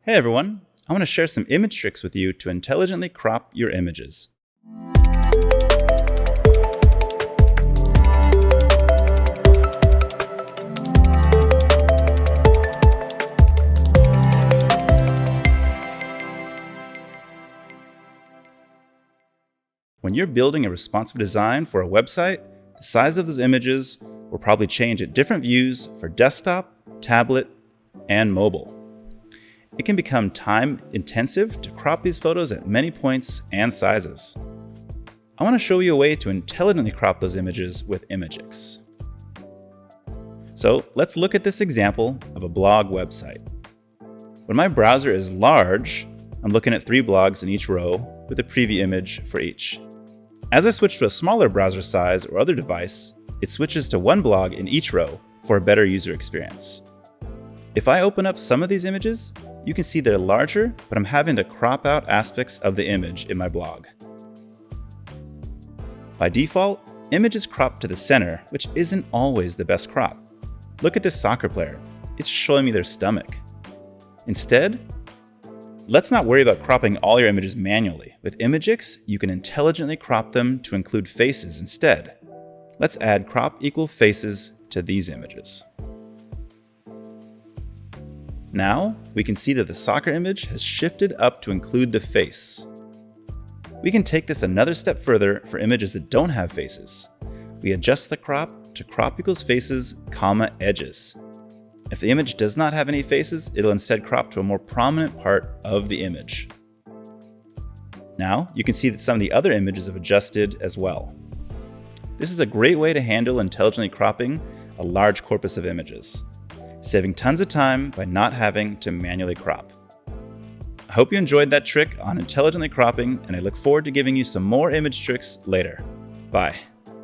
Hey everyone, I want to share some image tricks with you to intelligently crop your images. When you're building a responsive design for a website, the size of those images will probably change at different views for desktop, tablet, and mobile. It can become time-intensive to crop these photos at many points and sizes. I want to show you a way to intelligently crop those images with Imgix. So let's look at this example of a blog website. When my browser is large, I'm looking at 3 blogs in each row with a preview image for each. As I switch to a smaller browser size or other device, it switches to 1 blog in each row for a better user experience. If I open up some of these images, you can see they're larger, but I'm having to crop out aspects of the image in my blog. By default, image is cropped to the center, which isn't always the best crop. Look at this soccer player. It's showing me their stomach. Instead, let's not worry about cropping all your images manually. With Imgix, you can intelligently crop them to include faces instead. Let's add crop equal faces to these images. Now, we can see that the soccer image has shifted up to include the face. We can take this another step further for images that don't have faces. We adjust the crop to crop equals faces, edges. If the image does not have any faces, it'll instead crop to a more prominent part of the image. Now, you can see that some of the other images have adjusted as well. This is a great way to handle intelligently cropping a large corpus of images, saving tons of time by not having to manually crop. I hope you enjoyed that trick on intelligently cropping, and I look forward to giving you some more image tricks later. Bye.